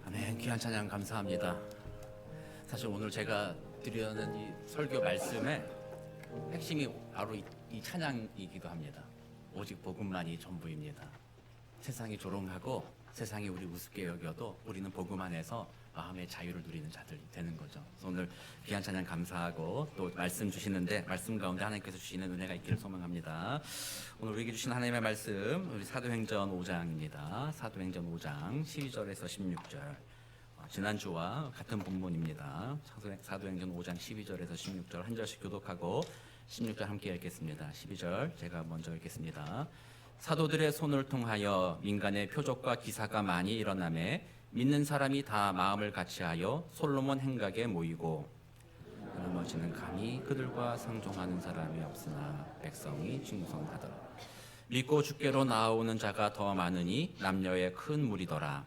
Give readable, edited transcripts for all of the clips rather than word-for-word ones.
아멘. 귀한 찬양 감사합니다. 사실 오늘 제가 드리려는 이 설교 말씀의 핵심이 바로 이 찬양이기도 합니다. 오직 복음만이 전부입니다. 세상이 조롱하고 세상이 우리 우습게 여겨도 우리는 복음 안에서 마음의 자유를 누리는 자들이 되는 거죠. 그래서 오늘 귀한 찬양 감사하고 또 말씀 주시는데 말씀 가운데 하나님께서 주시는 은혜가 있기를 소망합니다. 오늘 우리에게 주신 하나님의 말씀 우리 사도행전 5장입니다. 사도행전 5장 12절에서 16절. 지난주와 같은 본문입니다. 사도행전 5장 12절에서 16절 한 절씩 교독하고 16절 함께 읽겠습니다. 12절 제가 먼저 읽겠습니다. 사도들의 손을 통하여 민간의 표적과 기사가 많이 일어나매 믿는 사람이 다 마음을 같이하여 솔로몬 행각에 모이고 나머지는 감히 그들과 상종하는 사람이 없으나 백성이 충성하더라. 믿고 주께로 나아오는 자가 더 많으니 남녀의 큰 무리더라.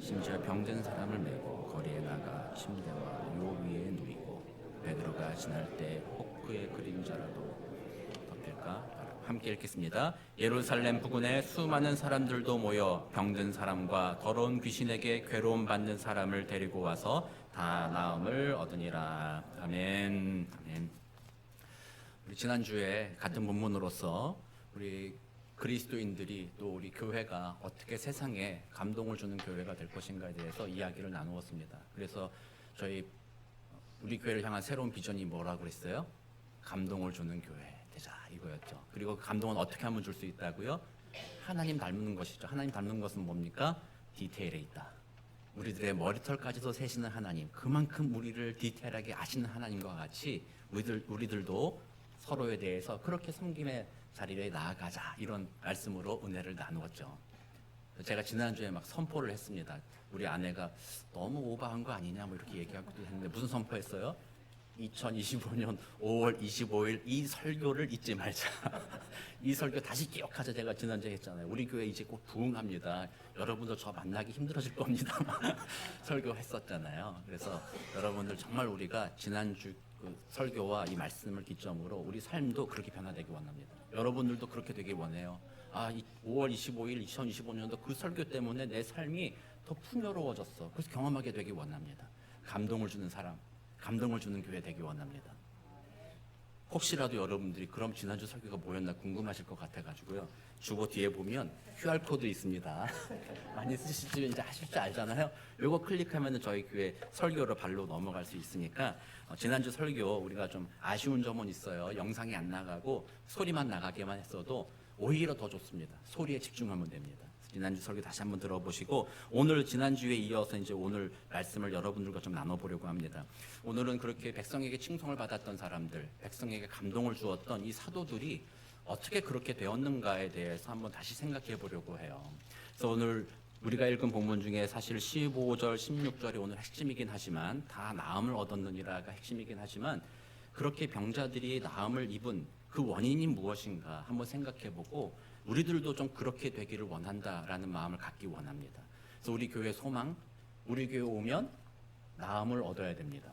심지어 병든 사람을 메고 거리에 나가 침대와 요 위에 누이고 베드로가 지날 때 혹 그의 그림자라도 덮일까? 함께 읽겠습니다. 예루살렘 부근에 수많은 사람들도 모여 병든 사람과 더러운 귀신에게 괴로움 받는 사람을 데리고 와서 다 나음을 얻으니라. 아멘. 아멘. 우리 지난주에 같은 본문으로서 우리 그리스도인들이 또 우리 교회가 어떻게 세상에 감동을 주는 교회가 될 것인가에 대해서 이야기를 나누었습니다. 그래서 우리 교회를 향한 새로운 비전이 뭐라고 그랬어요? 감동을 주는 교회 되자 이거였죠. 그리고 그 감동은 어떻게 하면 줄 수 있다고요? 하나님 닮는 것이죠. 하나님 닮는 것은 뭡니까? 디테일에 있다. 우리들의 머리털까지도 세시는 하나님, 그만큼 우리를 디테일하게 아시는 하나님과 같이 우리들도 서로에 대해서 그렇게 섬김의 자리에 나아가자 이런 말씀으로 은혜를 나누었죠. 제가 지난주에 막 선포를 했습니다. 우리 아내가 너무 오버한 거 아니냐 뭐 이렇게 얘기하기도 했는데 무슨 선포했어요? 2025년 5월 25일 이 설교를 잊지 말자. 이 설교 다시 기억하자. 제가 지난주에 했잖아요. 우리 교회 이제 곧 부흥합니다. 여러분들 저 만나기 힘들어질 겁니다. 설교했었잖아요. 그래서 여러분들 정말 우리가 지난주 그 설교와 이 말씀을 기점으로 우리 삶도 그렇게 변화되기 원합니다. 여러분들도 그렇게 되길 원해요. 이 5월 25일 2025년도 그 설교 때문에 내 삶이 더 풍요로워졌어. 그래서 경험하게 되기 원합니다. 감동을 주는 사람, 감동을 주는 교회 되기 원합니다. 혹시라도 여러분들이 그럼 지난주 설교가 뭐였나 궁금하실 것 같아가지고요. 주보 뒤에 보면 QR코드 있습니다. 많이 쓰시지 이제 하실 줄 알잖아요. 요거 클릭하면 저희 교회 설교로 발로 넘어갈 수 있으니까 지난주 설교 우리가 좀 아쉬운 점은 있어요. 영상이 안 나가고 소리만 나가게만 했어도 오히려 더 좋습니다. 소리에 집중하면 됩니다. 지난주 설교 다시 한번 들어보시고 오늘 지난주에 이어서 이제 오늘 말씀을 여러분들과 좀 나눠보려고 합니다. 오늘은 그렇게 백성에게 칭송을 받았던 사람들, 백성에게 감동을 주었던 이 사도들이 어떻게 그렇게 되었는가에 대해서 한번 다시 생각해 보려고 해요. 그래서 오늘 우리가 읽은 본문 중에 사실 15절, 16절이 오늘 핵심이긴 하지만 다 나음을 얻었느니라가 핵심이긴 하지만 그렇게 병자들이 나음을 입은 그 원인이 무엇인가 한번 생각해 보고 우리들도 좀 그렇게 되기를 원한다라는 마음을 갖기 원합니다. 그래서 우리 교회 소망, 우리 교회 오면 나음을 얻어야 됩니다.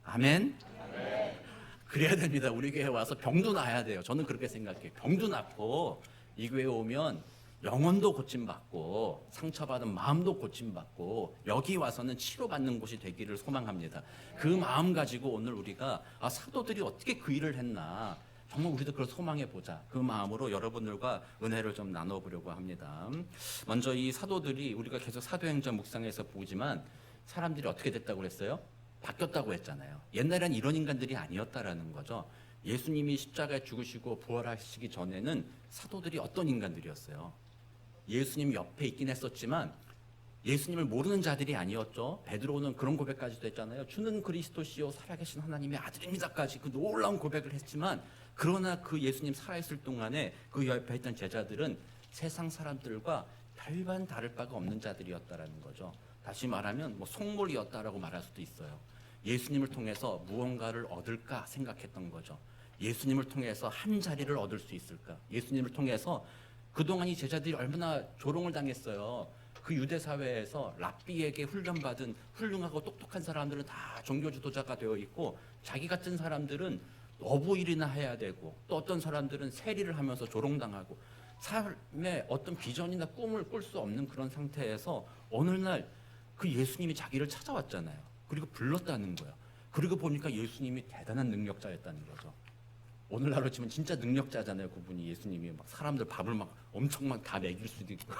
아멘? 그래야 됩니다. 우리 교회 와서 병도 나아야 돼요. 저는 그렇게 생각해요. 병도 낫고 이 교회 오면 영혼도 고침받고 상처받은 마음도 고침받고 여기 와서는 치료받는 곳이 되기를 소망합니다. 그 마음 가지고 오늘 우리가 사도들이 어떻게 그 일을 했나 정말 우리도 그걸 소망해 보자. 그 마음으로 여러분들과 은혜를 좀 나눠보려고 합니다. 먼저 이 사도들이 우리가 계속 사도행전 묵상에서 보지만 사람들이 어떻게 됐다고 그랬어요? 바뀌었다고 했잖아요. 옛날엔 이런 인간들이 아니었다라는 거죠. 예수님이 십자가에 죽으시고 부활하시기 전에는 사도들이 어떤 인간들이었어요? 예수님 옆에 있긴 했었지만 예수님을 모르는 자들이 아니었죠. 베드로는 그런 고백까지도 했잖아요. 주는 그리스도시요 살아계신 하나님의 아들입니다까지 그 놀라운 고백을 했지만 그러나 그 예수님 살아있을 동안에 그 옆에 있던 제자들은 세상 사람들과 별반 다를 바가 없는 자들이었다라는 거죠. 다시 말하면 속물이었다라고 말할 수도 있어요. 예수님을 통해서 무언가를 얻을까 생각했던 거죠. 예수님을 통해서 한 자리를 얻을 수 있을까? 예수님을 통해서 그동안 이 제자들이 얼마나 조롱을 당했어요. 그 유대 사회에서 랍비에게 훈련받은 훌륭하고 똑똑한 사람들은 다 종교 지도자가 되어 있고 자기 같은 사람들은 어부일이나 해야 되고 또 어떤 사람들은 세리를 하면서 조롱당하고 삶의 어떤 비전이나 꿈을 꿀 수 없는 그런 상태에서 어느 날 그 예수님이 자기를 찾아왔잖아요. 그리고 불렀다는 거예요. 그리고 보니까 예수님이 대단한 능력자였다는 거죠. 오늘날로 치면 진짜 능력자잖아요. 그분이 예수님이 막 사람들 밥을 막 엄청 막 다 먹일 수도 있고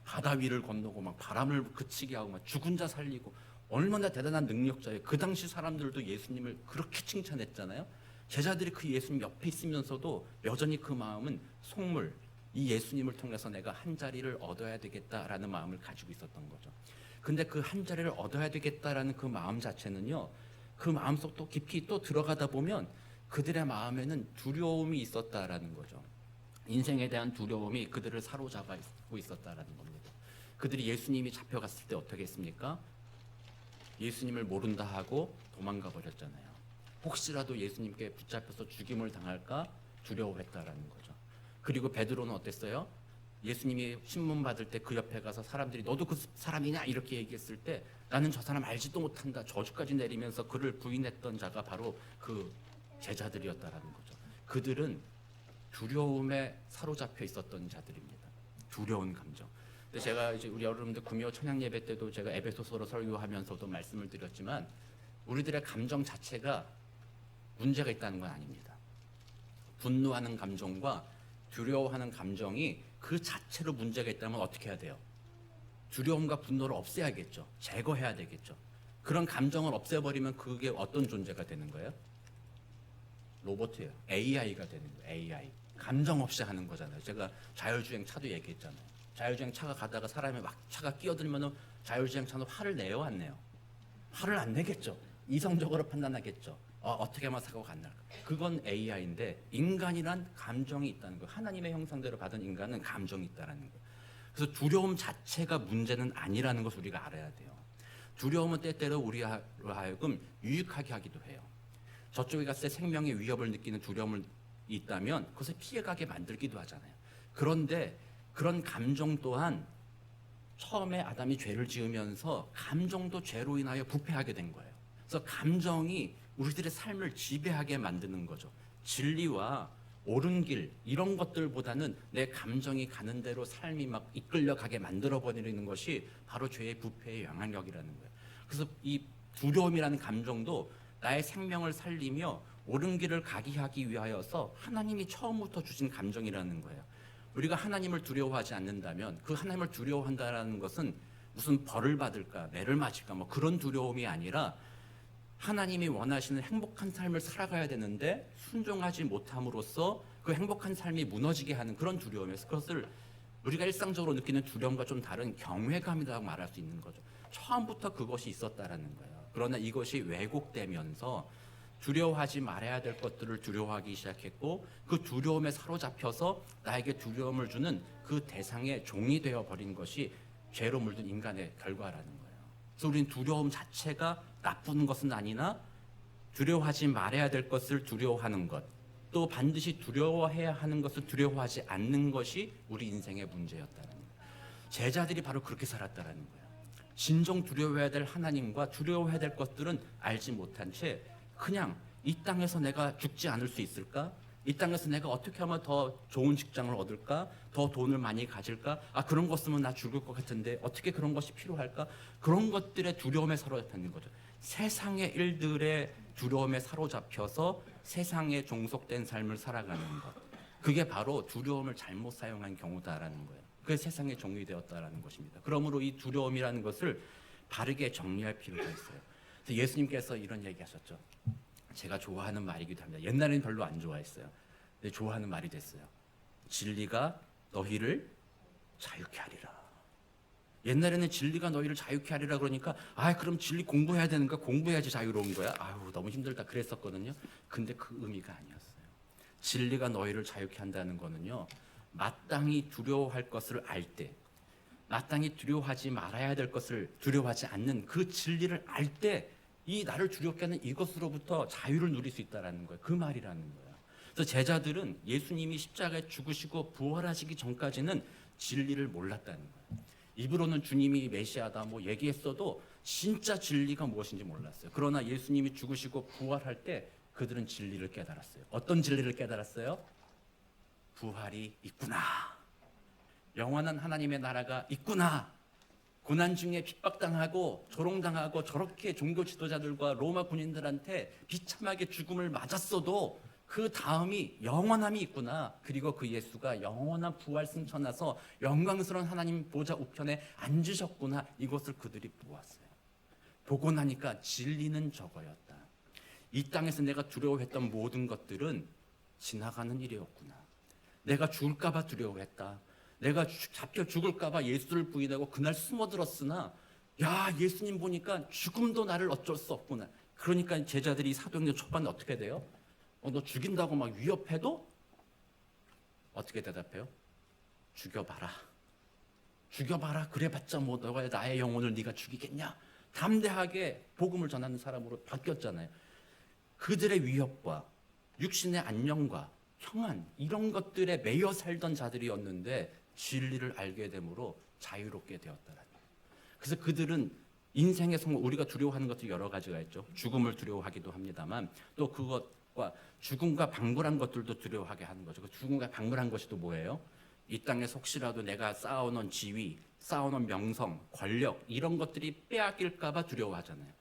바다 위를 건너고 막 바람을 그치게 하고 막 죽은 자 살리고 얼마나 대단한 능력자예요. 그 당시 사람들도 예수님을 그렇게 칭찬했잖아요. 제자들이 그 예수님 옆에 있으면서도 여전히 그 마음은 속물, 이 예수님을 통해서 내가 한 자리를 얻어야 되겠다라는 마음을 가지고 있었던 거죠. 근데 그 한 자리를 얻어야 되겠다라는 그 마음 자체는요, 그 마음속 또 깊이 또 들어가다 보면 그들의 마음에는 두려움이 있었다라는 거죠. 인생에 대한 두려움이 그들을 사로잡고 있었다라는 겁니다. 그들이 예수님이 잡혀갔을 때 어떻게 했습니까? 예수님을 모른다 하고 도망가 버렸잖아요. 혹시라도 예수님께 붙잡혀서 죽임을 당할까 두려워했다라는 거죠. 그리고 베드로는 어땠어요? 예수님이 신문 받을 때 그 옆에 가서 사람들이 너도 그 사람이냐 이렇게 얘기했을 때 나는 저 사람 알지도 못한다 저주까지 내리면서 그를 부인했던 자가 바로 그 제자들이었다라는 거죠. 그들은 두려움에 사로잡혀 있었던 자들입니다. 두려운 감정. 근데 제가 이제 우리 여러분들 금요 찬양 예배 때도 제가 에베소서로 설교하면서도 말씀을 드렸지만 우리들의 감정 자체가 문제가 있다는 건 아닙니다. 분노하는 감정과 두려워하는 감정이 그 자체로 문제가 있다면 어떻게 해야 돼요? 두려움과 분노를 없애야겠죠. 제거해야 되겠죠. 그런 감정을 없애버리면 그게 어떤 존재가 되는 거예요? 로봇이에요. AI가 되는 거예요. AI. 감정 없이 하는 거잖아요. 제가 자율주행 차도 얘기했잖아요. 자율주행 차가 가다가 사람이 막 차가 끼어들면 자율주행 차는 화를 내요, 안 내요? 화를 안 내겠죠. 이성적으로 판단하겠죠. 어떻게 하면 사고가 안 날까? 그건 AI인데 인간이란 감정이 있다는 거예요. 하나님의 형상대로 받은 인간은 감정이 있다는 거예요. 그래서 두려움 자체가 문제는 아니라는 것을 우리가 알아야 돼요. 두려움은 때때로 우리로 하여금 유익하게 하기도 해요. 저쪽에 갔을 때 생명의 위협을 느끼는 두려움이 있다면 그것을 피해가게 만들기도 하잖아요. 그런데 그런 감정 또한 처음에 아담이 죄를 지으면서 감정도 죄로 인하여 부패하게 된 거예요. 그래서 감정이 우리들의 삶을 지배하게 만드는 거죠. 진리와 옳은 길 이런 것들보다는 내 감정이 가는 대로 삶이 막 이끌려가게 만들어버리는 것이 바로 죄의 부패의 영향력이라는 거예요. 그래서 이 두려움이라는 감정도 나의 생명을 살리며 옳은 길을 가게 하기 위하여서 하나님이 처음부터 주신 감정이라는 거예요. 우리가 하나님을 두려워하지 않는다면 그 하나님을 두려워한다는 것은 무슨 벌을 받을까 매를 맞을까 뭐 그런 두려움이 아니라 하나님이 원하시는 행복한 삶을 살아가야 되는데 순종하지 못함으로써 그 행복한 삶이 무너지게 하는 그런 두려움에서 그것을 우리가 일상적으로 느끼는 두려움과 좀 다른 경외감이라고 말할 수 있는 거죠. 처음부터 그것이 있었다라는 거예요. 그러나 이것이 왜곡되면서 두려워하지 말아야 될 것들을 두려워하기 시작했고 그 두려움에 사로잡혀서 나에게 두려움을 주는 그 대상의 종이 되어버린 것이 죄로 물든 인간의 결과라는 거예요. 그래서 우리는 두려움 자체가 나쁜 것은 아니나 두려워하지 말아야 될 것을 두려워하는 것, 또 반드시 두려워해야 하는 것을 두려워하지 않는 것이 우리 인생의 문제였다는 거예요. 제자들이 바로 그렇게 살았다는 거예요. 진정 두려워해야 될 하나님과 두려워해야 될 것들은 알지 못한 채 그냥 이 땅에서 내가 죽지 않을 수 있을까? 이 땅에서 내가 어떻게 하면 더 좋은 직장을 얻을까? 더 돈을 많이 가질까? 그런 거 쓰면 나 죽을 것 같은데 어떻게 그런 것이 필요할까? 그런 것들의 두려움에 사로잡히는 거죠. 세상의 일들의 두려움에 사로잡혀서 세상에 종속된 삶을 살아가는 것. 그게 바로 두려움을 잘못 사용한 경우다라는 거예요. 그게 세상의 종이 되었다라는 것입니다. 그러므로 이 두려움이라는 것을 바르게 정리할 필요가 있어요. 그래서 예수님께서 이런 얘기하셨죠. 제가 좋아하는 말이기도 합니다. 옛날에는 별로 안 좋아했어요. 근데 좋아하는 말이 됐어요. 진리가 너희를 자유케 하리라. 옛날에는 진리가 너희를 자유케 하리라 그러니까 그럼 진리 공부해야 되는가? 공부해야지 자유로운 거야? 너무 힘들다 그랬었거든요. 근데 그 의미가 아니었어요. 진리가 너희를 자유케 한다는 거는요. 마땅히 두려워할 것을 알 때, 마땅히 두려워하지 말아야 될 것을 두려워하지 않는 그 진리를 알 때 이 나를 두렵게 하는 이것으로부터 자유를 누릴 수 있다는 거예요. 그 말이라는 거예요. 그래서 제자들은 예수님이 십자가에 죽으시고 부활하시기 전까지는 진리를 몰랐다는 거예요. 입으로는 주님이 메시아다 뭐 얘기했어도 진짜 진리가 무엇인지 몰랐어요. 그러나 예수님이 죽으시고 부활할 때 그들은 진리를 깨달았어요. 어떤 진리를 깨달았어요? 부활이 있구나. 영원한 하나님의 나라가 있구나. 고난 중에 핍박당하고 조롱당하고 저렇게 종교 지도자들과 로마 군인들한테 비참하게 죽음을 맞았어도 그 다음이 영원함이 있구나. 그리고 그 예수가 영원한 부활 승천하서 영광스러운 하나님 보좌 우편에 앉으셨구나. 이것을 그들이 보았어요. 보고 나니까 진리는 저거였다. 이 땅에서 내가 두려워했던 모든 것들은 지나가는 일이었구나. 내가 죽을까 봐 두려워했다. 내가 잡혀 죽을까 봐 예수를 부인하고 그날 숨어들었으나 야, 예수님 보니까 죽음도 나를 어쩔 수 없구나. 그러니까 제자들이 사도행전 초반에 어떻게 돼요? 너 죽인다고 막 위협해도 어떻게 대답해요? 죽여봐라. 죽여봐라. 그래봤자 뭐 너가 나의 영혼을 네가 죽이겠냐? 담대하게 복음을 전하는 사람으로 바뀌었잖아요. 그들의 위협과 육신의 안녕과 평안 이런 것들에 매여 살던 자들이었는데 진리를 알게 되므로 자유롭게 되었다라는 거예요. 그래서 그들은 인생의 성공, 우리가 두려워하는 것도 여러 가지가 있죠. 죽음을 두려워하기도 합니다만 또 그것과 죽음과 방불한 것들도 두려워하게 하는 거죠. 그 죽음과 방불한 것이 또 뭐예요? 이 땅에서 혹시라도 내가 쌓아놓은 지위, 쌓아놓은 명성, 권력 이런 것들이 빼앗길까 봐 두려워하잖아요.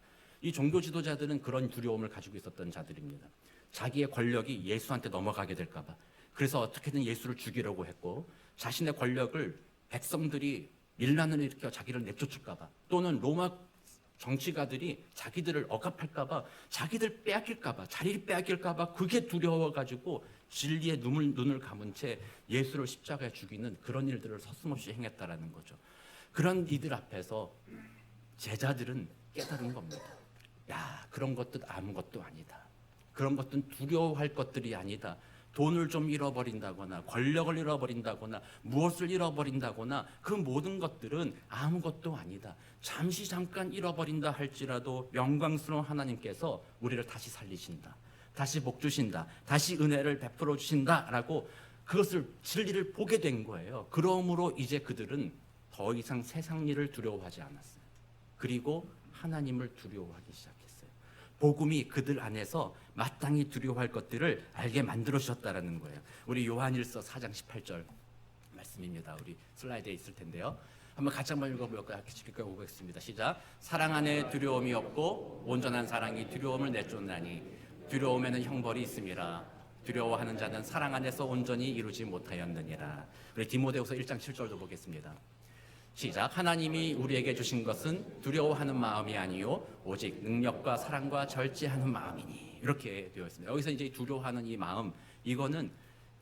이 종교 지도자들은 그런 두려움을 가지고 있었던 자들입니다. 자기의 권력이 예수한테 넘어가게 될까 봐. 그래서 어떻게든 예수를 죽이려고 했고 자신의 권력을 백성들이 밀란을 일으켜 자기를 내쫓을까 봐. 또는 로마 정치가들이 자기들을 억압할까 봐, 자기들 빼앗길까 봐, 자리를 빼앗길까 봐 그게 두려워가지고 진리의 눈을 감은 채 예수를 십자가에 죽이는 그런 일들을 서슴없이 행했다라는 거죠. 그런 이들 앞에서 제자들은 깨달은 겁니다. 야, 그런 것도 아무것도 아니다. 그런 것들은 두려워할 것들이 아니다. 돈을 좀 잃어버린다거나 권력을 잃어버린다거나 무엇을 잃어버린다거나 그 모든 것들은 아무것도 아니다. 잠시 잠깐 잃어버린다 할지라도 영광스러운 하나님께서 우리를 다시 살리신다. 다시 복 주신다. 다시 은혜를 베풀어 주신다라고 그것을 진리를 보게 된 거예요. 그러므로 이제 그들은 더 이상 세상 일을 두려워하지 않았어요. 그리고 하나님을 두려워하기 시작했어요. 복음이 그들 안에서 마땅히 두려워할 것들을 알게 만들어 주셨다라는 거예요. 우리 요한일서 4장 18절 말씀입니다. 우리 슬라이드에 있을 텐데요. 한번 같이 한번 읽어보겠습니다. 시작. 사랑 안에 두려움이 없고 온전한 사랑이 두려움을 내쫓나니 두려움에는 형벌이 있음이라. 두려워하는 자는 사랑 안에서 온전히 이루지 못하였느니라. 우리 디모데후서 1장 7절도 보겠습니다. 시작. 하나님이 우리에게 주신 것은 두려워하는 마음이 아니요 오직 능력과 사랑과 절제하는 마음이니. 이렇게 되어 있습니다. 여기서 이제 두려워하는 이 마음, 이거는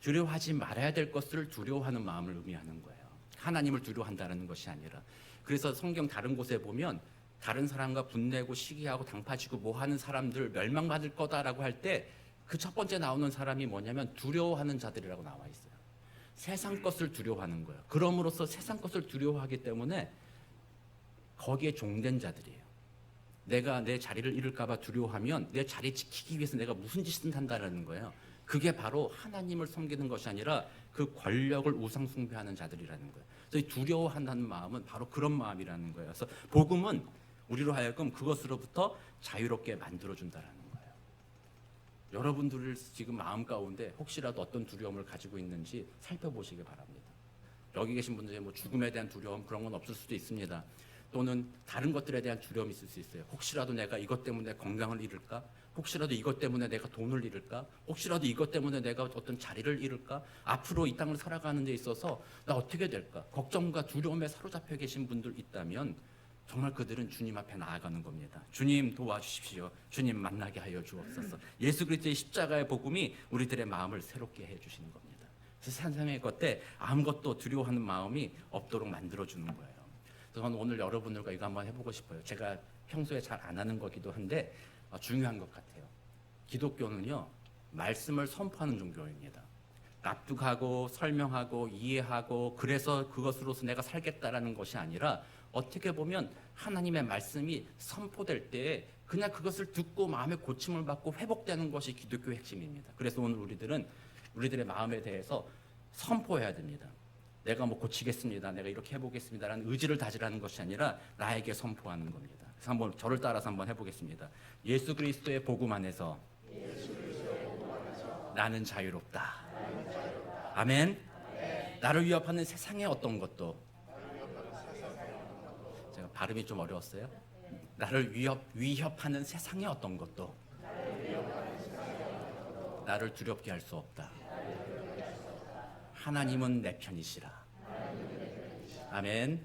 두려워하지 말아야 될 것을 두려워하는 마음을 의미하는 거예요. 하나님을 두려워한다는 것이 아니라. 그래서 성경 다른 곳에 보면 다른 사람과 분내고 시기하고 당파지고 뭐하는 사람들 멸망받을 거다라고 할 때 그 첫 번째 나오는 사람이 뭐냐면 두려워하는 자들이라고 나와 있어요. 세상 것을 두려워하는 거예요. 그럼으로써 세상 것을 두려워하기 때문에 거기에 종된 자들이에요. 내가 내 자리를 잃을까 봐 두려워하면 내 자리 지키기 위해서 내가 무슨 짓을 한다라는 거예요. 그게 바로 하나님을 섬기는 것이 아니라 그 권력을 우상 숭배하는 자들이라는 거예요. 그래서 두려워한다는 마음은 바로 그런 마음이라는 거예요. 그래서 복음은 우리로 하여금 그것으로부터 자유롭게 만들어준다라는 거예요. 여러분들 지금 마음 가운데 혹시라도 어떤 두려움을 가지고 있는지 살펴보시기 바랍니다. 여기 계신 분들의 뭐 죽음에 대한 두려움 그런 건 없을 수도 있습니다. 또는 다른 것들에 대한 두려움이 있을 수 있어요. 혹시라도 내가 이것 때문에 건강을 잃을까? 혹시라도 이것 때문에 내가 돈을 잃을까? 혹시라도 이것 때문에 내가 어떤 자리를 잃을까? 앞으로 이 땅을 살아가는 데 있어서 나 어떻게 될까? 걱정과 두려움에 사로잡혀 계신 분들 있다면 정말 그들은 주님 앞에 나아가는 겁니다. 주님 도와주십시오. 주님 만나게 하여 주옵소서. 예수 그리스도의 십자가의 복음이 우리들의 마음을 새롭게 해주시는 겁니다. 그래서 세상의 것에 아무것도 두려워하는 마음이 없도록 만들어주는 거예요. 그래서 저는 오늘 여러분들과 이거 한번 해보고 싶어요. 제가 평소에 잘 안 하는 거기도 한데 중요한 것 같아요. 기독교는요, 말씀을 선포하는 종교입니다. 납득하고 설명하고 이해하고 그래서 그것으로서 내가 살겠다라는 것이 아니라 어떻게 보면 하나님의 말씀이 선포될 때 그냥 그것을 듣고 마음의 고침을 받고 회복되는 것이 기독교의 핵심입니다. 그래서 오늘 우리들의 마음에 대해서 선포해야 됩니다. 내가 뭐 고치겠습니다. 내가 이렇게 해보겠습니다라는 의지를 다지라는 것이 아니라 나에게 선포하는 겁니다. 그래서 한번 저를 따라서 한번 해보겠습니다. 예수 그리스도의 복음 안에서 나는 자유롭다. 아멘. 나를 위협하는 세상의 어떤 것도. 제가 발음이 좀 어려웠어요. 나를 위협하는 세상의 어떤 것도 나를 두렵게 할 수 없다. 하나님은 내 편이시라. 아멘.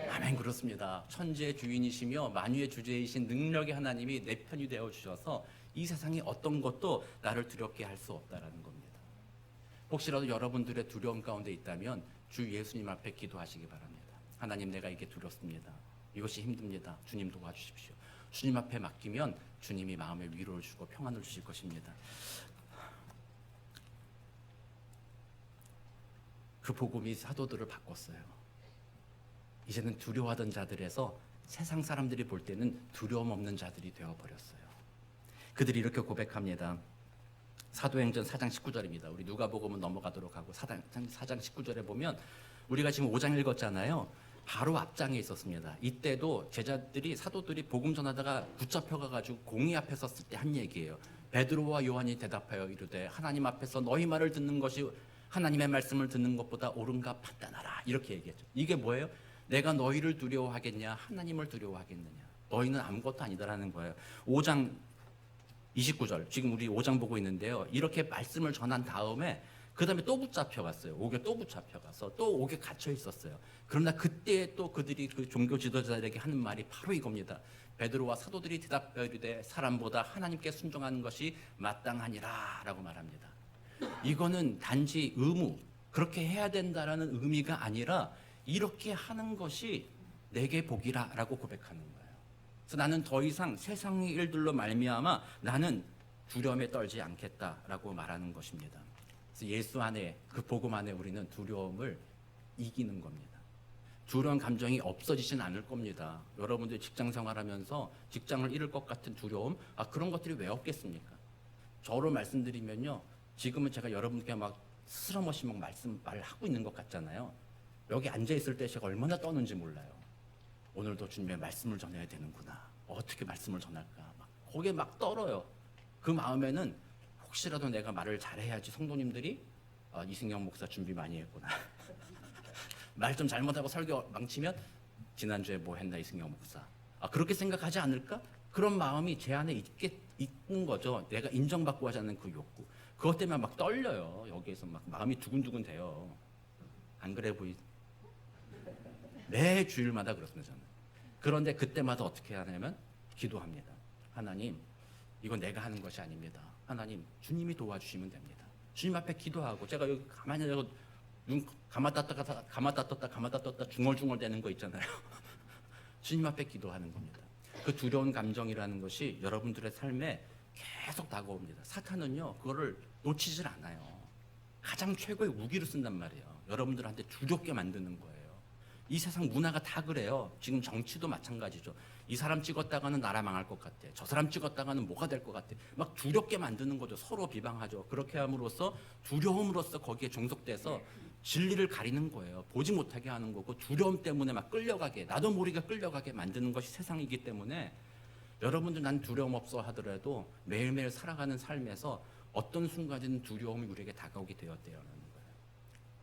아멘. 그렇습니다. 천지의 주인이시며 만유의 주제이신 능력의 하나님이 내 편이 되어 주셔서 이 세상의 어떤 것도 나를 두렵게 할 수 없다라는 겁니다. 혹시라도 여러분들의 두려움 가운데 있다면 주 예수님 앞에 기도하시기 바랍니다. 하나님, 내가 이게 두렵습니다. 이것이 힘듭니다. 주님 도와주십시오. 주님 앞에 맡기면 주님이 마음에 위로를 주고 평안을 주실 것입니다. 그 복음이 사도들을 바꿨어요. 이제는 두려워하던 자들에서 세상 사람들이 볼 때는 두려움 없는 자들이 되어버렸어요. 그들이 이렇게 고백합니다. 사도행전 4장 19절입니다. 우리 누가복음은 넘어가도록 하고 4장 19절에 보면 우리가 지금 5장 읽었잖아요. 바로 앞장에 있었습니다. 이때도 제자들이 사도들이 복음 전하다가 붙잡혀가지고 공의 앞에 섰을 때 한 얘기예요. 베드로와 요한이 대답하여 이르되 하나님 앞에서 너희 말을 듣는 것이 하나님의 말씀을 듣는 것보다 옳은가 판단하라. 이렇게 얘기했죠. 이게 뭐예요? 내가 너희를 두려워하겠냐? 하나님을 두려워하겠느냐? 너희는 아무것도 아니다라는 거예요. 5장 29절. 지금 우리 5장 보고 있는데요. 이렇게 말씀을 전한 다음에 그 다음에 또 붙잡혀갔어요. 옥에 또 붙잡혀가서 또 옥에 갇혀 있었어요. 그러나 그때 또 그들이 그 종교 지도자들에게 하는 말이 바로 이겁니다. 베드로와 사도들이 대답하여 이르되 사람보다 하나님께 순종하는 것이 마땅하니라 라고 말합니다. 이거는 단지 의무, 그렇게 해야 된다라는 의미가 아니라 이렇게 하는 것이 내게 복이라 라고 고백하는 거예요. 그래서 나는 더 이상 세상의 일들로 말미암아 나는 두려움에 떨지 않겠다라고 말하는 것입니다. 그래서 예수 안에, 그 복음 안에 우리는 두려움을 이기는 겁니다. 두려운 감정이 없어지진 않을 겁니다. 여러분들 직장 생활하면서 직장을 잃을 것 같은 두려움, 그런 것들이 왜 없겠습니까? 저로 말씀드리면요, 지금은 제가 여러분께 막 스스럼없이 막 말을 하고 있는 것 같잖아요. 여기 앉아 있을 때 제가 얼마나 떠는지 몰라요. 오늘도 주님의 말씀을 전해야 되는구나. 어떻게 말씀을 전할까? 거기에 막 떨어요. 그 마음에는 혹시라도 내가 말을 잘해야지 성도님들이 이승영 목사 준비 많이 했구나. 말 좀 잘못하고 설교 망치면 지난주에 뭐 했나 이승영 목사. 그렇게 생각하지 않을까? 그런 마음이 제 안에 있는 거죠. 내가 인정받고 하자는 그 욕구. 그것 때문에 막 떨려요. 여기에서 막 마음이 두근두근 돼요. 안 그래 매 주일마다 그렇습니다, 저는. 그런데 그때마다 어떻게 하냐면 기도합니다. 하나님, 이건 내가 하는 것이 아닙니다. 하나님, 주님이 도와주시면 됩니다. 주님 앞에 기도하고, 제가 여기 가만히 눈 감았다 떴다 중얼중얼 대는 거 있잖아요. 주님 앞에 기도하는 겁니다. 그 두려운 감정이라는 것이 여러분들의 삶에 계속 다가옵니다. 사탄은요, 그거를 놓치질 않아요. 가장 최고의 무기를 쓴단 말이에요. 여러분들한테 두렵게 만드는 거예요. 이 세상 문화가 다 그래요. 지금 정치도 마찬가지죠. 이 사람 찍었다가는 나라 망할 것 같아. 저 사람 찍었다가는 뭐가 될 것 같아. 막 두렵게 만드는 거죠. 서로 비방하죠. 그렇게 함으로써 두려움으로써 거기에 종속돼서 진리를 가리는 거예요. 보지 못하게 하는 거고, 두려움 때문에 막 끌려가게, 나도 모르게 끌려가게 만드는 것이 세상이기 때문에 여러분들 난 두려움 없어 하더라도 매일매일 살아가는 삶에서 어떤 순간에는 두려움이 우리에게 다가오게 되었대요.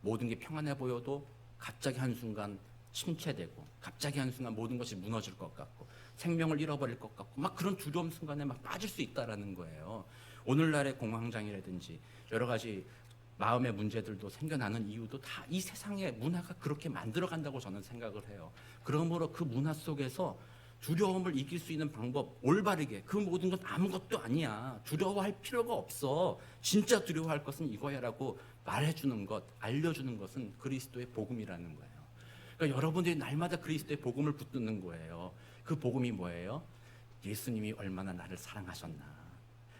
모든 게 평안해 보여도 갑자기 한순간 침체되고, 갑자기 한순간 모든 것이 무너질 것 같고, 생명을 잃어버릴 것 같고, 막 그런 두려움 순간에 막 빠질 수 있다라는 거예요. 오늘날의 공황장애라든지 여러 가지 마음의 문제들도 생겨나는 이유도 다 이 세상의 문화가 그렇게 만들어간다고 저는 생각을 해요. 그러므로 그 문화 속에서 두려움을 이길 수 있는 방법, 올바르게, 그 모든 건 아무것도 아니야. 두려워할 필요가 없어. 진짜 두려워할 것은 이거야라고 말해주는 것, 알려주는 것은 그리스도의 복음이라는 거예요. 그러니까 여러분들이 날마다 그리스도의 복음을 붙드는 거예요. 그 복음이 뭐예요? 예수님이 얼마나 나를 사랑하셨나.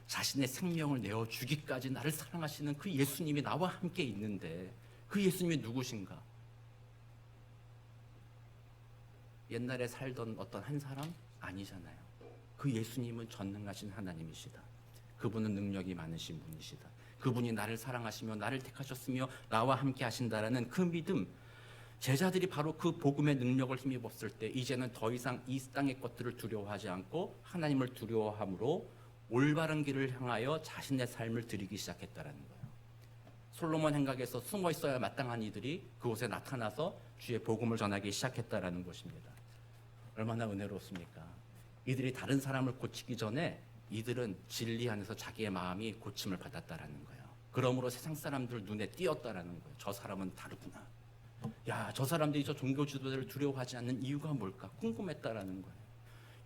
자신의 생명을 내어주기까지 나를 사랑하시는 그 예수님이 나와 함께 있는데, 그 예수님이 누구신가? 옛날에 살던 어떤 한 사람? 아니잖아요. 그 예수님은 전능하신 하나님이시다. 그분은 능력이 많으신 분이시다. 그분이 나를 사랑하시며 나를 택하셨으며 나와 함께 하신다라는 그 믿음, 제자들이 바로 그 복음의 능력을 힘입었을 때 이제는 더 이상 이 땅의 것들을 두려워하지 않고 하나님을 두려워함으로 올바른 길을 향하여 자신의 삶을 드리기 시작했다라는 거예요. 솔로몬 행각에서 숨어 있어야 마땅한 이들이 그곳에 나타나서 주의 복음을 전하기 시작했다라는 것입니다. 얼마나 은혜롭습니까? 이들이 다른 사람을 고치기 전에 이들은 진리 안에서 자기의 마음이 고침을 받았다라는 거예요. 그러므로 세상 사람들 눈에 띄었다라는 거예요. 저 사람은 다르구나. 야, 저 사람들이 저 종교 지도자를 두려워하지 않는 이유가 뭘까? 궁금했다라는 거예요.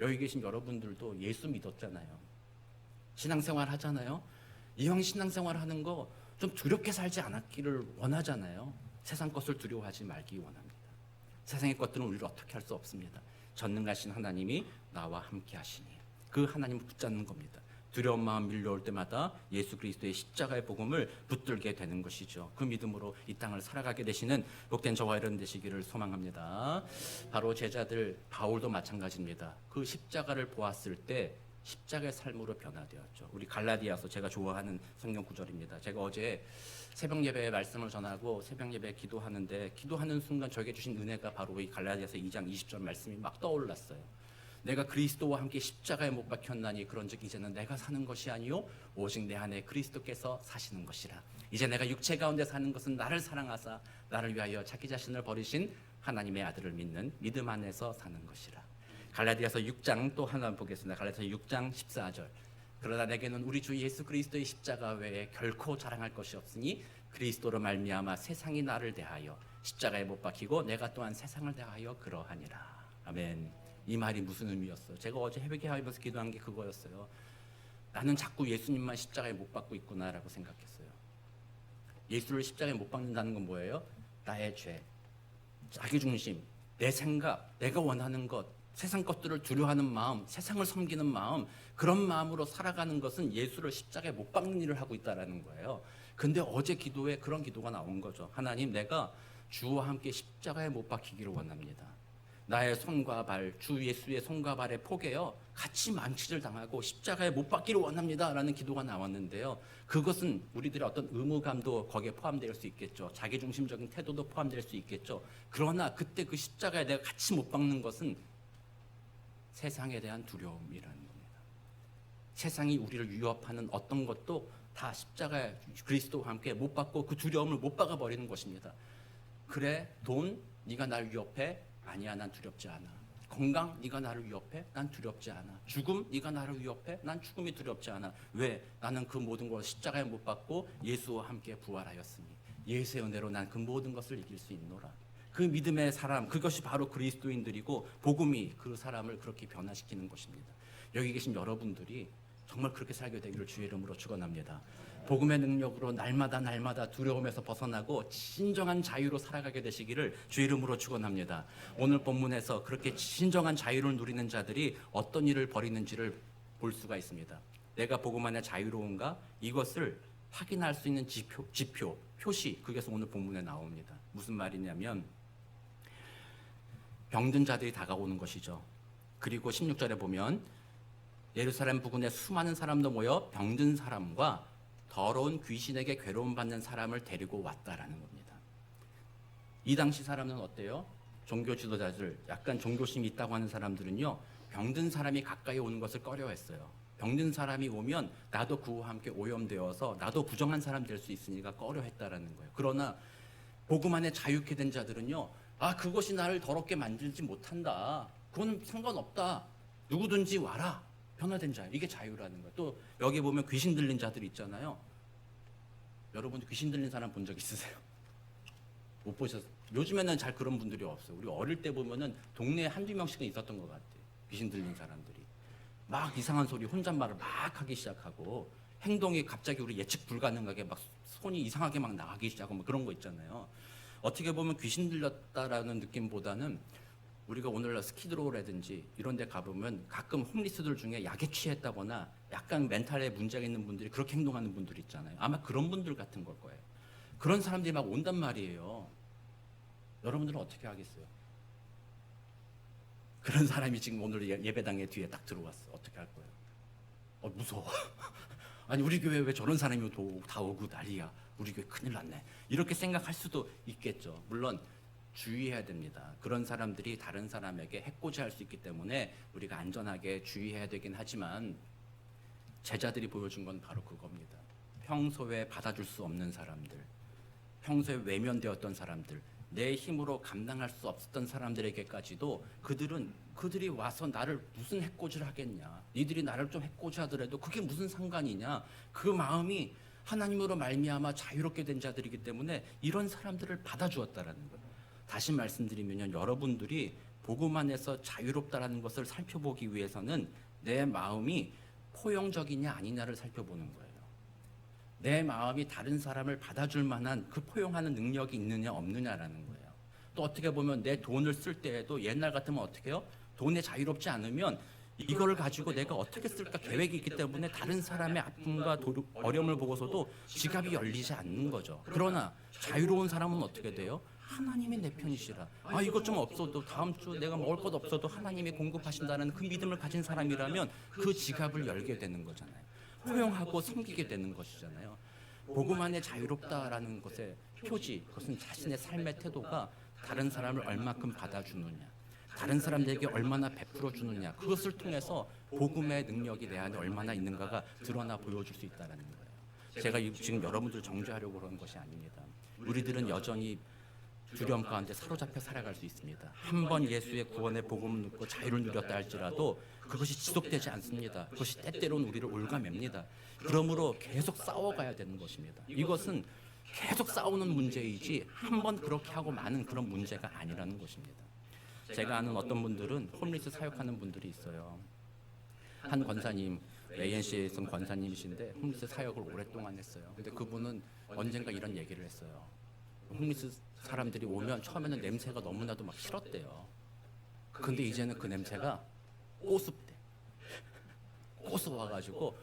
여기 계신 여러분들도 예수 믿었잖아요. 신앙생활 하잖아요. 이왕 신앙생활 하는 거 좀 두렵게 살지 않았기를 원하잖아요. 세상 것을 두려워하지 말기 원합니다. 세상의 것들은 우리를 어떻게 할 수 없습니다. 전능하신 하나님이 나와 함께 하시니 그 하나님을 붙잡는 겁니다. 두려운 마음 밀려올 때마다 예수 그리스도의 십자가의 복음을 붙들게 되는 것이죠. 그 믿음으로 이 땅을 살아가게 되시는 복된 저와 여러분 되시기를 소망합니다. 바로 제자들 바울도 마찬가지입니다. 그 십자가를 보았을 때 십자가의 삶으로 변화되었죠. 우리 갈라디아서 제가 좋아하는 성경 구절입니다. 제가 어제 새벽 예배에 말씀을 전하고 새벽 예배에 기도하는데 기도하는 순간 저에게 주신 은혜가 바로 이 갈라디아서 2장 20절 말씀이 막 떠올랐어요. 내가 그리스도와 함께 십자가에 못 박혔나니 그런즉 이제는 내가 사는 것이 아니요 오직 내 안에 그리스도께서 사시는 것이라. 이제 내가 육체 가운데 사는 것은 나를 사랑하사 나를 위하여 자기 자신을 버리신 하나님의 아들을 믿는 믿음 안에서 사는 것이라. 갈라디아서 6장 또 하나 보겠습니다. 갈라디아서 6장 14절. 그러나 내게는 우리 주 예수 그리스도의 십자가 외에 결코 자랑할 것이 없으니 그리스도로 말미암아 세상이 나를 대하여 십자가에 못 박히고 내가 또한 세상을 대하여 그러하니라. 아멘. 이 말이 무슨 의미였어요? 제가 어제 회개하면서 기도한 게 그거였어요. 나는 자꾸 예수님만 십자가에 못 박고 있구나라고 생각했어요. 예수를 십자가에 못 박는다는 건 뭐예요? 나의 죄, 자기중심, 내 생각, 내가 원하는 것, 세상 것들을 두려워하는 마음, 세상을 섬기는 마음, 그런 마음으로 살아가는 것은 예수를 십자가에 못 박는 일을 하고 있다는 거예요. 근데 어제 기도에 그런 기도가 나온 거죠. 하나님, 내가 주와 함께 십자가에 못 박히기를 원합니다. 나의 손과 발, 주 예수의 손과 발에 포개어 같이 만취를 당하고 십자가에 못 박기를 원합니다 라는 기도가 나왔는데요. 그것은 우리들의 어떤 의무감도 거기에 포함될 수 있겠죠. 자기중심적인 태도도 포함될 수 있겠죠. 그러나 그때 그 십자가에 내가 같이 못 박는 것은 세상에 대한 두려움이라는 겁니다. 세상이 우리를 위협하는 어떤 것도 다 십자가에 그리스도와 함께 못 박고 그 두려움을 못 박아버리는 것입니다. 그래, 돈, 네가 날 위협해? 아니야, 난 두렵지 않아. 건강, 네가 나를 위협해? 난 두렵지 않아. 죽음, 네가 나를 위협해? 난 죽음이 두렵지 않아. 왜? 나는 그 모든 걸 십자가에 못 박고 예수와 함께 부활하였으니 예수의 은혜로 난 그 모든 것을 이길 수 있노라. 그 믿음의 사람, 그것이 바로 그리스도인들이고 복음이 그 사람을 그렇게 변화시키는 것입니다. 여기 계신 여러분들이 정말 그렇게 살게 되기를 주의 이름으로 축원합니다. 복음의 능력으로 날마다 두려움에서 벗어나고 진정한 자유로 살아가게 되시기를 주의 이름으로 축원합니다. 오늘 본문에서 그렇게 진정한 자유를 누리는 자들이 어떤 일을 벌이는지를 볼 수가 있습니다. 내가 복음 안에 자유로운가? 이것을 확인할 수 있는 지표, 표시, 그게서 오늘 본문에 나옵니다. 무슨 말이냐면 병든 자들이 다가오는 것이죠. 그리고 16절에 보면 예루살렘 부근에 수많은 사람도 모여 병든 사람과 더러운 귀신에게 괴로움 받는 사람을 데리고 왔다라는 겁니다. 이 당시 사람은 어때요? 종교 지도자들, 약간 종교심이 있다고 하는 사람들은요, 병든 사람이 가까이 오는 것을 꺼려했어요. 병든 사람이 오면 나도 그와 함께 오염되어서 나도 부정한 사람 될 수 있으니까 꺼려했다라는 거예요. 그러나 복음 안에 자유케 된 자들은요, 그것이 나를 더럽게 만들지 못한다. 그건 상관없다. 누구든지 와라. 변화된 자. 이게 자유라는 거예요. 또 여기 보면 귀신 들린 자들 있잖아요. 여러분 귀신 들린 사람 본 적 있으세요? 못 보셨어요? 요즘에는 잘 그런 분들이 없어요. 우리 어릴 때 보면은 동네에 한두 명씩은 있었던 것 같아요. 귀신 들린 사람들이. 막 이상한 소리, 혼잣말을 막 하기 시작하고 행동이 갑자기 우리 예측 불가능하게 막 손이 이상하게 막 나가기 시작하고 뭐 그런 거 있잖아요. 어떻게 보면 귀신 들렸다라는 느낌보다는 우리가 오늘날 스키드로우라든지 이런 데 가보면 가끔 홈리스들 중에 약에 취했다거나 약간 멘탈에 문제가 있는 분들이 그렇게 행동하는 분들 있잖아요. 아마 그런 분들 같은 걸 거예요. 그런 사람들이 막 온단 말이에요. 여러분들은 어떻게 하겠어요? 그런 사람이 지금 오늘 예배당에 뒤에 딱 들어왔어. 어떻게 할 거예요? 무서워. 아니 우리 교회 왜 저런 사람이 다 오고 난리야. 우리 교회 큰일 났네. 이렇게 생각할 수도 있겠죠. 물론 주의해야 됩니다. 그런 사람들이 다른 사람에게 해코지할 수 있기 때문에 우리가 안전하게 주의해야 되긴 하지만 제자들이 보여준 건 바로 그겁니다. 평소에 받아줄 수 없는 사람들, 평소에 외면되었던 사람들, 내 힘으로 감당할 수 없었던 사람들에게까지도 그들이 와서 나를 무슨 해코지를 하겠냐, 니들이 나를 좀 해코지 하더라도 그게 무슨 상관이냐, 그 마음이 하나님으로 말미암아 자유롭게 된 자들이기 때문에 이런 사람들을 받아주었다라는 거예요. 다시 말씀드리면 여러분들이 복음 안에서 자유롭다라는 것을 살펴보기 위해서는 내 마음이 포용적이냐 아니냐를 살펴보는 거예요. 내 마음이 다른 사람을 받아줄 만한 그 포용하는 능력이 있느냐 없느냐라는 거예요. 또 어떻게 보면 내 돈을 쓸 때에도 옛날 같으면 어떻게 해요? 돈에 자유롭지 않으면 이거를 가지고 내가 어떻게 쓸까 계획이 있기 때문에 다른 사람의 아픔과 어려움을 보고서도 지갑이 열리지 않는 거죠. 그러나 자유로운 사람은 어떻게 돼요? 하나님이 내 편이시라. 이것 좀 없어도 다음 주 내가 먹을 것 없어도 하나님이 공급하신다는 그 믿음을 가진 사람이라면 그 지갑을 열게 되는 거잖아요. 포용하고 섬기게 되는 것이잖아요. 복음 안에 자유롭다라는 것의 표지, 그것은 자신의 삶의 태도가 다른 사람을 얼마큼 받아주느냐, 다른 사람들에게 얼마나 베풀어 주느냐, 그것을 통해서 복음의 능력이 내 안에 얼마나 있는가가 드러나 보여줄 수 있다는 거예요. 제가 지금 여러분들 정죄하려고 그러는 것이 아닙니다. 우리들은 여전히 두려움 가운데 사로잡혀 살아갈 수 있습니다. 한 번 예수의 구원의 복음을 듣고 자유를 누렸다 할지라도 그것이 지속되지 않습니다. 그것이 때때로는 우리를 올가맵니다. 그러므로 계속 싸워가야 되는 것입니다. 이것은 계속 싸우는 문제이지 한 번 그렇게 하고 마는 그런 문제가 아니라는 것입니다. 제가 아는 어떤 분들은 홈리스 사역하는 분들이 있어요. 한 권사님, ANC에 있는 권사님이신데 홈리스 사역을 오랫동안 했어요. 근데 그분은 언젠가 이런 얘기를 했어요. 홈리스 사람들이 오면 처음에는 냄새가 너무나도 막 싫었대요. 근데 이제는 그 냄새가 꼬숩대. 꼬숩와가지고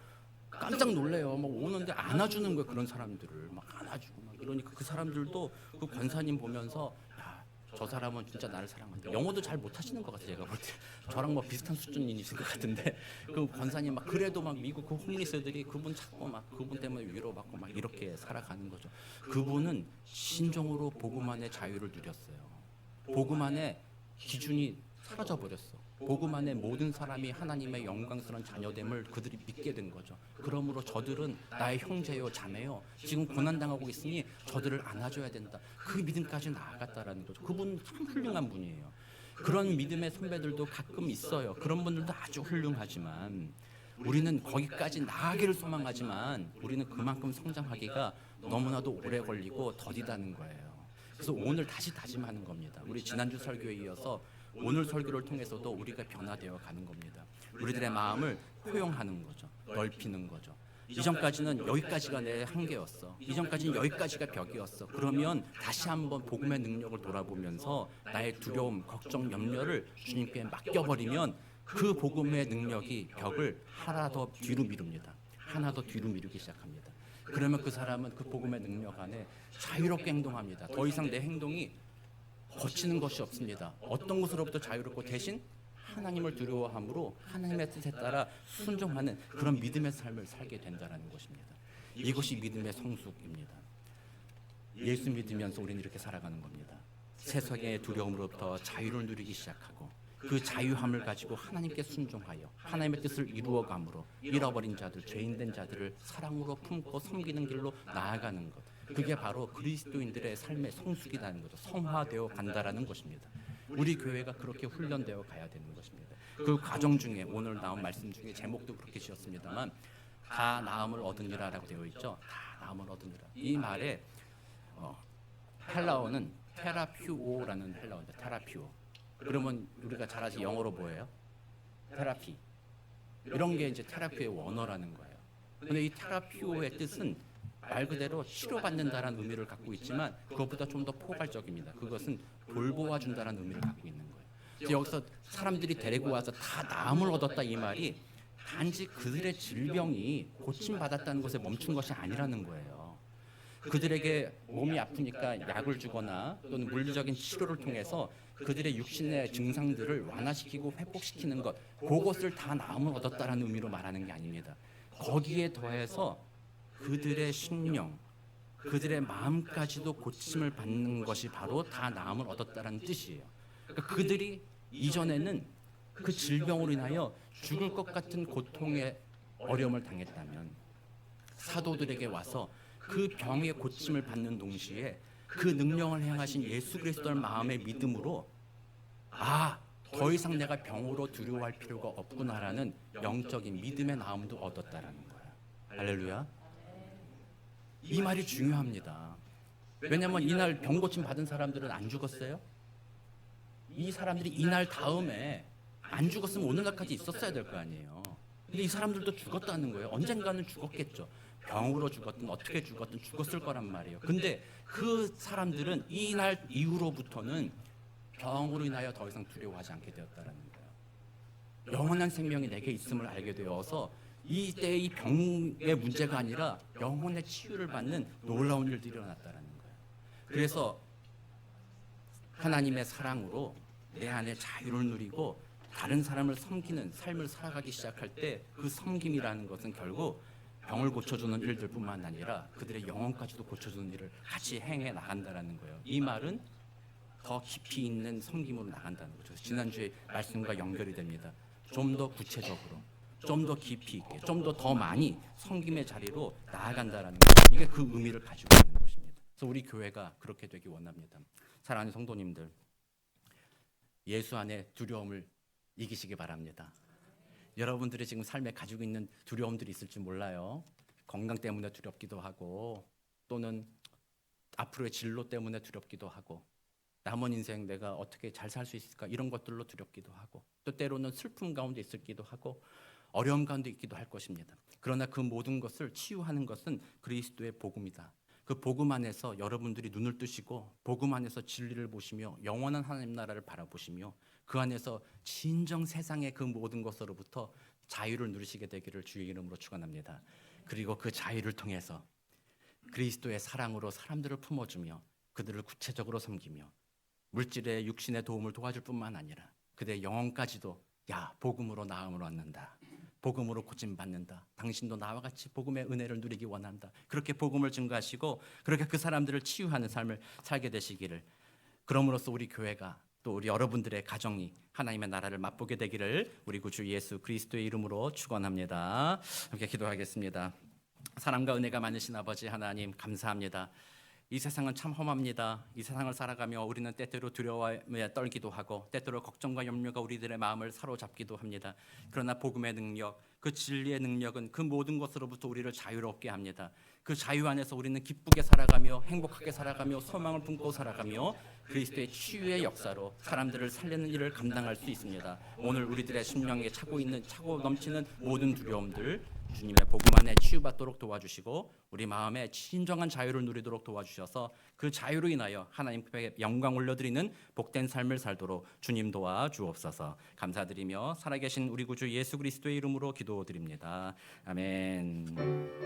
깜짝 놀래요. 막 오는데 안아주는 거예요. 그런 사람들을 막 안아주고 막 이러니까 그 사람들도 그 권사님 보면서 야, 저 사람은 진짜 나를 사랑한다. 영어도 잘 못하시는 것 같아요. 제가 볼 때 저랑 뭐 비슷한 수준이신 것 같은데 그 권사님 막 그래도 막 미국 그 홈리스들이 그분 찾고 막 그분 때문에 위로받고 막 이렇게 살아가는 거죠. 그분은 신종으로 복음 안에 자유를 누렸어요. 복음 안에 기준이 사라져 버렸어. 복음 안에 모든 사람이 하나님의 영광스러운 자녀됨을 그들이 믿게 된 거죠. 그러므로 저들은 나의 형제요 자매요 지금 고난당하고 있으니 저들을 안아줘야 된다. 그 믿음까지 나아갔다라는 거죠. 그분 참 훌륭한 분이에요. 그런 믿음의 선배들도 가끔 있어요. 그런 분들도 아주 훌륭하지만 우리는 거기까지 나아가기를 소망하지만 우리는 그만큼 성장하기가 너무나도 오래 걸리고 더디다는 거예요. 그래서 오늘 다시 다짐하는 겁니다. 우리 지난주 설교에 이어서 오늘 설교를 통해서도 우리가 변화되어 가는 겁니다. 우리들의 마음을 포용하는 거죠. 넓히는 거죠. 이전까지는 여기까지가 내 한계였어. 이전까지는 여기까지가 벽이었어. 그러면 다시 한번 복음의 능력을 돌아보면서 나의 두려움, 걱정, 염려를 주님께 맡겨버리면 그 복음의 능력이 벽을 하나 더 뒤로 미룹니다. 하나 더 뒤로 미루기 시작합니다. 그러면 그 사람은 그 복음의 능력 안에 자유롭게 행동합니다. 더 이상 내 행동이 거치는 것이 없습니다. 어떤 것으로부터 자유롭고 대신 하나님을 두려워함으로 하나님의 뜻에 따라 순종하는 그런 믿음의 삶을 살게 된다는 것입니다. 이것이 믿음의 성숙입니다. 예수 믿으면서 우리는 이렇게 살아가는 겁니다. 세상의 두려움으로부터 자유를 누리기 시작하고 그 자유함을 가지고 하나님께 순종하여 하나님의 뜻을 이루어감으로 잃어버린 자들, 죄인된 자들을 사랑으로 품고 섬기는 길로 나아가는 것. 그게 바로 그리스도인들의 삶의 성숙이라는 거죠. 성화되어 간다라는 것입니다. 우리 교회가 그렇게 훈련되어 가야 되는 것입니다. 그 과정 중에 오늘 나온 말씀 중에 제목도 그렇게 지었습니다만 다 나음을 얻으니라라고 되어 있죠. 다 나음을 얻으니라. 이 말에 헬라어는 테라퓨오라는 헬라어입니다. 테라퓨오. 그러면 우리가 잘 아시 영어로 뭐예요? 테라피. 이런 게 이제 테라피의 원어라는 거예요. 그런데 이 테라피오의 뜻은 말 그대로 치료받는다라는 의미를 갖고 있지만 그것보다 좀 더 포괄적입니다. 그것은 돌보아준다라는 의미를 갖고 있는 거예요. 그래서 여기서 사람들이 데리고 와서 다 나음을 얻었다 이 말이 단지 그들의 질병이 고침받았다는 것에 멈춘 것이 아니라는 거예요. 그들에게 몸이 아프니까 약을 주거나 또는 물리적인 치료를 통해서 그들의 육신의 증상들을 완화시키고 회복시키는 것, 그것을 다 나음을 얻었다라는 의미로 말하는 게 아닙니다. 거기에 더해서 그들의 심령, 그들의 마음까지도 고침을 받는 것이 바로 다 나음을 얻었다라는 뜻이에요. 그러니까 그들이 이전에는 그 질병으로 인하여 죽을 것 같은 고통의 어려움을 당했다면 사도들에게 와서 그 병의 고침을 받는 동시에 그 능력을 행하신 예수 그리스도를 마음의 믿음으로 더 이상 내가 병으로 두려워할 필요가 없구나라는 영적인 믿음의 나음도 얻었다라는 거예요. 할렐루야. 이 말이 중요합니다. 왜냐하면 이날 병 고침 받은 사람들은 안 죽었어요. 이 사람들이 이날 다음에 안 죽었으면 오늘날까지 있었어야 될 거 아니에요. 근데 이 사람들도 죽었다는 거예요. 언젠가는 죽었겠죠. 병으로 죽었든 어떻게 죽었든 죽었을 거란 말이에요. 근데 그 사람들은 이날 이후로부터는 병으로 인하여 더 이상 두려워하지 않게 되었다는 거예요. 영원한 생명이 내게 있음을 알게 되어서 이때 이 병의 문제가 아니라 영혼의 치유를 받는 놀라운 일들이 일어났다는 거예요. 그래서 하나님의 사랑으로 내 안에 자유를 누리고 다른 사람을 섬기는 삶을 살아가기 시작할 때 그 섬김이라는 것은 결국 병을 고쳐주는 일들뿐만 아니라 그들의 영혼까지도 고쳐주는 일을 같이 행해 나간다는 거예요. 이 말은 더 깊이 있는 섬김으로 나간다는 거죠. 지난주에 말씀과 연결이 됩니다. 좀 더 구체적으로, 좀 더 깊이 있게, 좀 더 많이 섬김의 자리로 나아간다는 거예요. 이게 그 의미를 가지고 있는 것입니다. 그래서 우리 교회가 그렇게 되기 원합니다. 사랑하는 성도님들, 예수 안에 두려움을 이기시기 바랍니다. 여러분들이 지금 삶에 가지고 있는 두려움들이 있을지 몰라요. 건강 때문에 두렵기도 하고, 또는 앞으로의 진로 때문에 두렵기도 하고, 남은 인생 내가 어떻게 잘 살 수 있을까 이런 것들로 두렵기도 하고, 또 때로는 슬픔 가운데 있기도 하고 어려움 가운데 있기도 할 것입니다. 그러나 그 모든 것을 치유하는 것은 그리스도의 복음이다. 그 복음 안에서 여러분들이 눈을 뜨시고 복음 안에서 진리를 보시며 영원한 하나님 나라를 바라보시며 그 안에서 진정 세상의 그 모든 것으로부터 자유를 누리시게 되기를 주의 이름으로 축원합니다. 그리고 그 자유를 통해서 그리스도의 사랑으로 사람들을 품어주며 그들을 구체적으로 섬기며 물질의 육신의 도움을 도와줄 뿐만 아니라 그들의 영혼까지도 복음으로 나음을 얻는다. 복음으로 고침받는다. 당신도 나와 같이 복음의 은혜를 누리기 원한다. 그렇게 복음을 증거하시고 그렇게 그 사람들을 치유하는 삶을 살게 되시기를, 그럼으로써 우리 교회가 또 우리 여러분들의 가정이 하나님의 나라를 맛보게 되기를 우리 구주 예수 그리스도의 이름으로 축원합니다. 함께 기도하겠습니다. 사랑과 은혜가 많으신 아버지 하나님, 감사합니다. 이 세상은 참 험합니다. 이 세상을 살아가며 우리는 때때로 두려움에 떨기도 하고 때때로 걱정과 염려가 우리들의 마음을 사로잡기도 합니다. 그러나 복음의 능력, 그 진리의 능력은 그 모든 것으로부터 우리를 자유롭게 합니다. 그 자유 안에서 우리는 기쁘게 살아가며 행복하게 살아가며 소망을 품고 살아가며 그리스도의 치유의 역사로 사람들을 살리는 일을 감당할 수 있습니다. 오늘 우리들의 심령에 차고 넘치는 모든 두려움들 주님의 복음 안에 치유받도록 도와주시고 우리 마음에 진정한 자유를 누리도록 도와주셔서 그 자유로 인하여 하나님께 영광 올려드리는 복된 삶을 살도록 주님 도와주옵소서. 감사드리며 살아계신 우리 구주 예수 그리스도의 이름으로 기도드립니다. 아멘.